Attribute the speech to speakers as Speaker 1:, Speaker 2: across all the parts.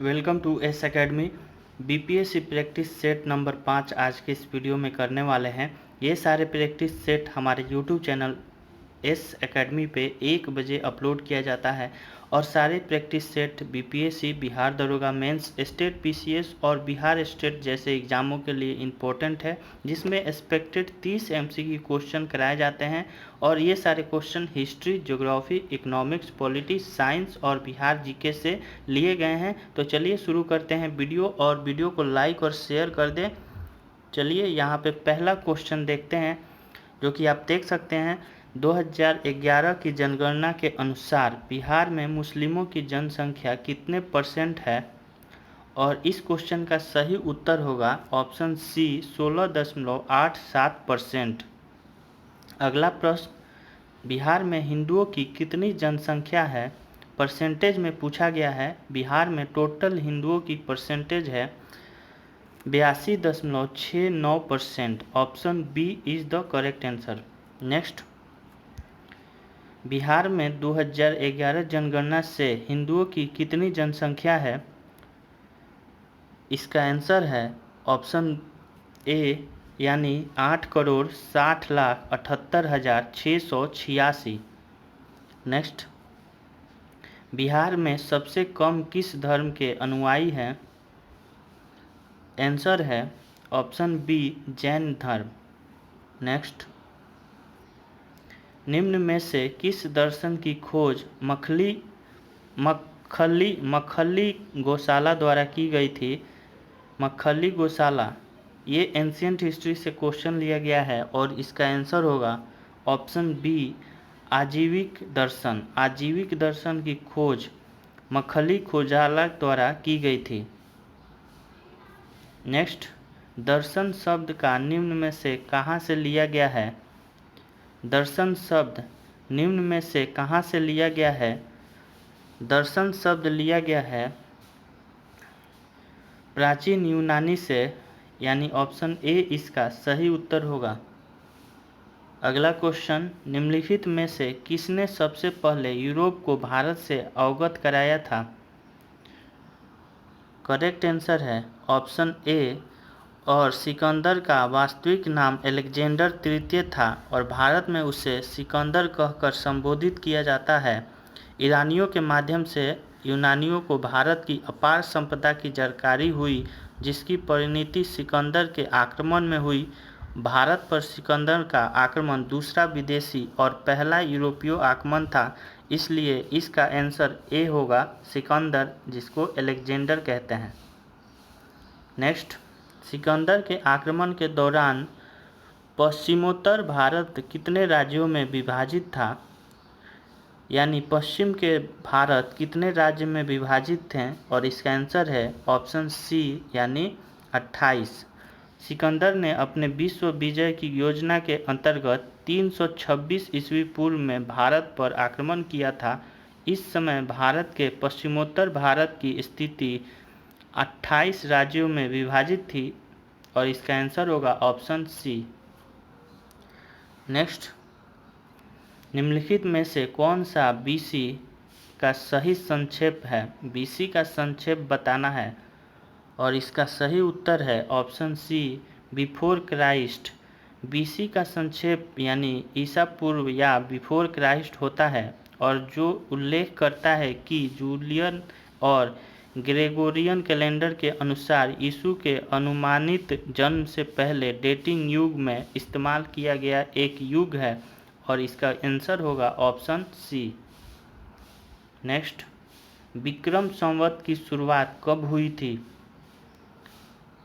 Speaker 1: Welcome to S academy. BPSC practice set number 5 आज के इस वीडियो में करने वाले हैं। ये सारे प्रैक्टिस सेट हमारे यूट्यूब चैनल एस एकेडमी पे 1 बजे अपलोड किया जाता है और सारे प्रैक्टिस सेट बीपीएससी, बिहार दरोगा मेंस, स्टेट पीसीएस और बिहार स्टेट जैसे एग्ज़ामों के लिए इम्पोर्टेंट है, जिसमें एक्सपेक्टेड 30 एमसीक्यू क्वेश्चन कराए जाते हैं और ये सारे question history, geography, economics, politics, science और बिहार जीके से लिए गए हैं। तो चलिए शुरू करते हैं वीडियो, और वीडियो को लाइक और शेयर कर दें। चलिए यहाँ पे पहला क्वेश्चन देखते हैं, जो कि आप देख सकते हैं। 2011 की जनगणना के अनुसार बिहार में मुस्लिमों की जनसंख्या कितने परसेंट है? और इस क्वेश्चन का सही उत्तर होगा ऑप्शन सी 16.87%। अगला प्रश्न, बिहार में हिंदुओं की कितनी जनसंख्या है? परसेंटेज में पूछा गया है। बिहार में टोटल हिंदुओं की परसेंटेज है 82.69%। Option B is the correct answer. Next, Bihar में 2011 जनगणना से हिंदुओं की कितनी जनसंख्या है? इसका आंसर है ऑप्शन ए यानी 8,60,78,686। नेक्स्ट, बिहार में सबसे कम किस धर्म के अनुयायी हैं? आंसर है ऑप्शन बी जैन धर्म। नेक्स्ट, निम्न में से किस दर्शन की खोज मक्खली गोशाला द्वारा की गई थी? मक्खली गोशाला, ये एंशियंट हिस्ट्री से क्वेश्चन लिया गया है और इसका आंसर होगा ऑप्शन बी आजीविक दर्शन। आजीविक दर्शन की खोज मक्खली गोशाला द्वारा की गई थी। नेक्स्ट, दर्शन शब्द का निम्न में से कहाँ से लिया गया है? दर्शन शब्द निम्न में से कहाँ से लिया गया है? दर्शन शब्द लिया गया है प्राचीन यूनानी से, यानी ऑप्शन ए इसका सही उत्तर होगा। अगला क्वेश्चन, निम्नलिखित में से किसने सबसे पहले यूरोप को भारत से अवगत कराया था? करेक्ट आंसर है ऑप्शन ए, और सिकंदर का वास्तविक नाम अलेक्जेंडर तृतीय था और भारत में उसे सिकंदर कहकर संबोधित किया जाता है। ईरानियों के माध्यम से यूनानियों को भारत की अपार संपदा की जानकारी हुई, जिसकी परिणति सिकंदर के आक्रमण में हुई। भारत पर सिकंदर का आक्रमण दूसरा विदेशी और पहला यूरोपीय आक्रमण था, इसलिए इसका आंसर ए होगा सिकंदर, जिसको अलेक्जेंडर कहते हैं। नेक्स्ट, सिकंदर के आक्रमण के दौरान पश्चिमोत्तर भारत कितने राज्यों में विभाजित था? यानी पश्चिम के भारत कितने राज्य में विभाजित थे? और इसका आंसर है ऑप्शन सी यानी 28। सिकंदर ने अपने विश्व विजय की योजना के अंतर्गत 326 ईस्वी पूर्व में भारत पर आक्रमण किया था। इस समय भारत के पश्चिमोत्तर भारत की स्थिति 28 राज्यों में विभाजित थी और इसका आंसर होगा ऑप्शन सी। नेक्स्ट, निम्नलिखित में से कौन सा बीसी का सही संक्षेप है? बीसी का संक्षेप बताना है और इसका सही उत्तर है option C before Christ. BC का संक्षेप यानी ईसा पूर्व या बिफोर क्राइस्ट होता है और जो उल्लेख करता है कि जूलियन और ग्रेगोरियन कैलेंडर के अनुसार यीशु के अनुमानित जन्म से पहले डेटिंग युग में इस्तेमाल किया गया एक युग है और इसका आंसर होगा option C. Next, Vikram Samvat की शुरुआत कब हुई थी?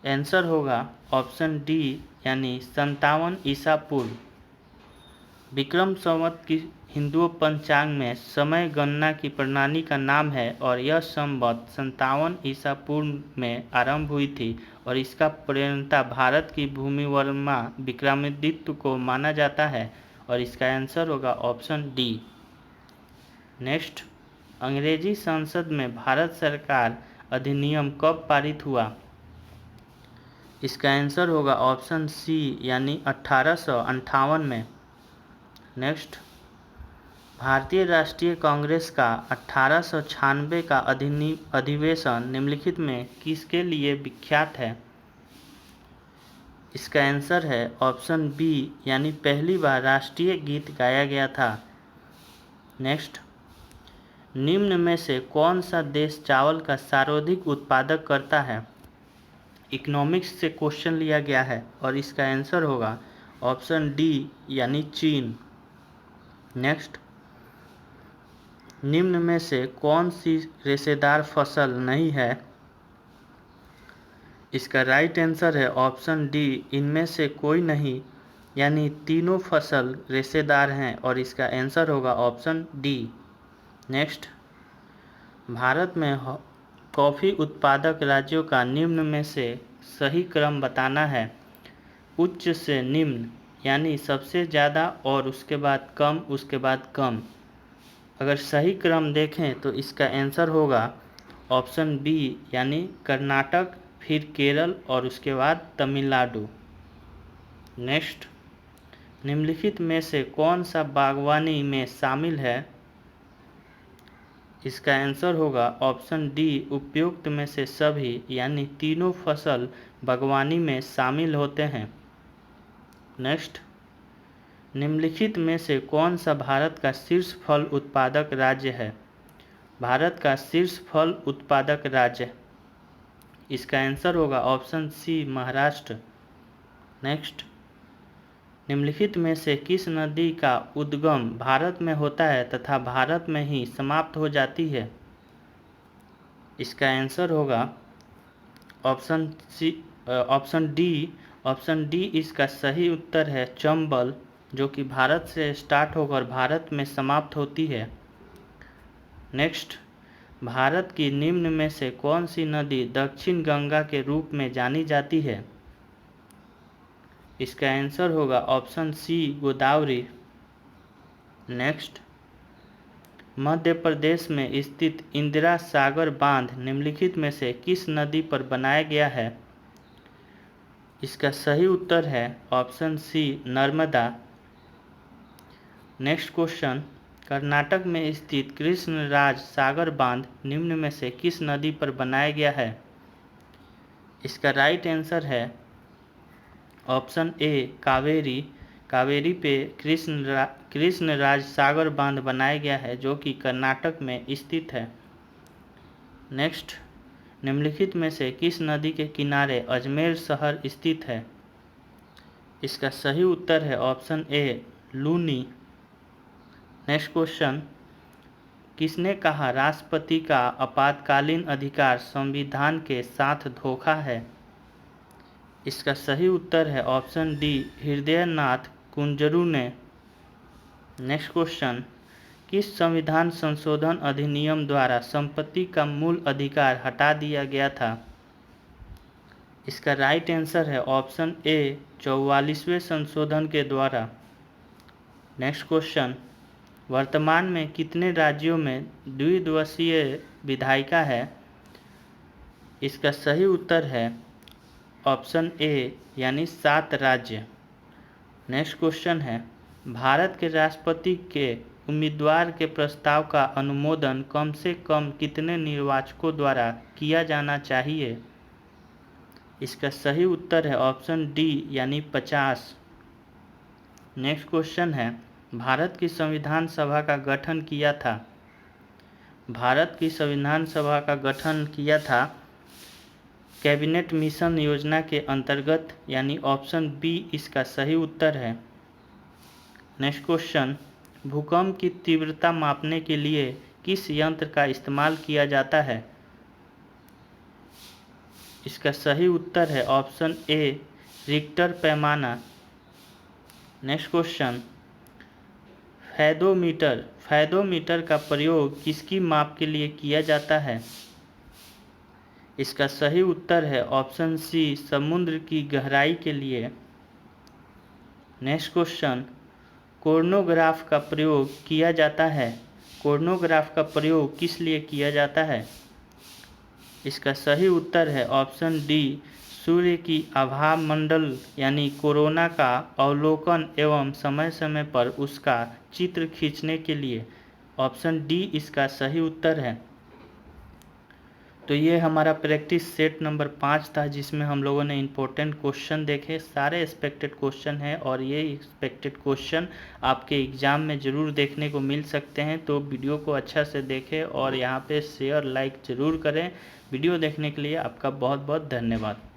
Speaker 1: आंसर होगा ऑप्शन डी यानी 57 ईसा पूर्व। विक्रम संवत की हिंदू पंचांग में समय गणना की प्रणाली का नाम है और यह संवत 57 ईसा पूर्व में आरंभ हुई थी और इसका प्रणेता भारत की भूमिवर्मा विक्रमादित्य को माना जाता है और इसका आंसर होगा ऑप्शन डी। नेक्स्ट, अंग्रेजी संसद में भारत सरकार अधिनियम कब पारित हुआ? इसका आंसर होगा ऑप्शन सी यानी 1858 में। नेक्स्ट, भारतीय राष्ट्रीय कांग्रेस का 1896 का अधिवेशन निम्नलिखित में किसके लिए विख्यात है? इसका आंसर है ऑप्शन बी, यानी पहली बार राष्ट्रीय गीत गाया गया था। नेक्स्ट, निम्न में से कौन सा देश चावल का सर्वाधिक उत्पादक करता है? इकोनॉमिक्स से क्वेश्चन लिया गया है और इसका आंसर होगा ऑप्शन डी, यानी चीन। नेक्स्ट, निम्न में से कौन सी रेशेदार फसल नहीं है? इसका राइट आंसर है ऑप्शन डी, इनमें से कोई नहीं, यानी तीनों फसल रेशेदार हैं और इसका आंसर होगा ऑप्शन डी। नेक्स्ट, भारत में कॉफ़ी उत्पादक राज्यों का निम्न में से सही क्रम बताना है। उच्च से निम्न, यानी सबसे ज़्यादा और उसके बाद कम, उसके बाद कम। अगर सही क्रम देखें तो इसका आंसर होगा ऑप्शन बी, यानी कर्नाटक, फिर केरल और उसके बाद तमिलनाडु। नेक्स्ट, निम्नलिखित में से कौन सा बागवानी में शामिल है? इसका आंसर होगा ऑप्शन डी, उपयुक्त में से सभी, यानी तीनों फसल बागवानी में शामिल होते हैं। नेक्स्ट, निम्नलिखित में से कौन सा भारत का शीर्ष फल उत्पादक राज्य है? भारत का शीर्ष फल उत्पादक राज्य, इसका आंसर होगा ऑप्शन सी, महाराष्ट्र। नेक्स्ट, निम्नलिखित में से किस नदी का उद्गम भारत में होता है तथा भारत में ही समाप्त हो जाती है? इसका आंसर होगा ऑप्शन डी। ऑप्शन डी इसका सही उत्तर है चंबल, जो कि भारत से स्टार्ट होकर भारत में समाप्त होती है। नेक्स्ट, भारत की निम्न में से कौन सी नदी दक्षिण गंगा के रूप में जानी जाती है? इसका आंसर होगा option C, Godavari. Next, Madhya Pradesh में स्थित इंदिरा सागर बांध निम्नलिखित में से किस नदी पर बनाया गया है? इसका सही उत्तर है option C, Narmada. Next question, Karnataka में स्थित कृष्णराज सागर बांध निम्न में से किस नदी पर बनाया गया है? इसका राइट आंसर है ऑप्शन ए, कावेरी। कावेरी पे कृष्णराज सागर बांध बनाया गया है, जो कि कर्नाटक में स्थित है। नेक्स्ट, निम्नलिखित में से किस नदी के किनारे अजमेर शहर स्थित है? इसका सही उत्तर है option A, Luni. Next question, किसने कहा राष्ट्रपति का आपातकालीन अधिकार संविधान के साथ धोखा है? इसका सही उत्तर है ऑप्शन डी, हृदयनाथ कुंजरू ने। नेक्स्ट क्वेश्चन, किस संविधान संशोधन अधिनियम द्वारा संपत्ति का मूल अधिकार हटा दिया गया था? इसका राइट आंसर है ऑप्शन ए, 44वें संशोधन के द्वारा। नेक्स्ट क्वेश्चन, वर्तमान में कितने राज्यों में द्विदिवसीय विधायिका है? इसका सही उत्तर है ऑप्शन ए, यानी 7 राज्य। नेक्स्ट क्वेश्चन है, भारत के राष्ट्रपति के उम्मीदवार के प्रस्ताव का अनुमोदन कम से कम कितने निर्वाचकों द्वारा किया जाना चाहिए? इसका सही उत्तर है ऑप्शन डी, यानी 50। नेक्स्ट क्वेश्चन है, भारत की संविधान सभा का गठन किया था? भारत की संविधान सभा का गठन किया था कैबिनेट मिशन योजना के अंतर्गत, यानी ऑप्शन बी इसका सही उत्तर है। नेक्स्ट क्वेश्चन, भूकंप की तीव्रता मापने के लिए किस यंत्र का इस्तेमाल किया जाता है? इसका सही उत्तर है ऑप्शन ए, रिक्टर पैमाना। नेक्स्ट क्वेश्चन, फैदोमीटर का प्रयोग किसकी माप के लिए किया जाता है? इसका सही उत्तर है ऑप्शन सी, समुद्र की गहराई के लिए। नेक्स्ट क्वेश्चन, कोर्नोग्राफ का प्रयोग किया जाता है? कोर्नोग्राफ का प्रयोग किस लिए किया जाता है? इसका सही उत्तर है ऑप्शन डी, सूर्य की आभा मंडल यानी कोरोना का अवलोकन एवं समय समय पर उसका चित्र खींचने के लिए। ऑप्शन डी इसका सही उत्तर है। तो ये हमारा प्रैक्टिस सेट नंबर 5 था, जिसमें हम लोगों ने इम्पोर्टेंट क्वेश्चन देखे। सारे एक्सपेक्टेड क्वेश्चन हैं और ये एक्सपेक्टेड क्वेश्चन आपके एग्ज़ाम में ज़रूर देखने को मिल सकते हैं। तो वीडियो को अच्छा से देखें और यहाँ पे शेयर लाइक ज़रूर करें। वीडियो देखने के लिए आपका बहुत बहुत धन्यवाद।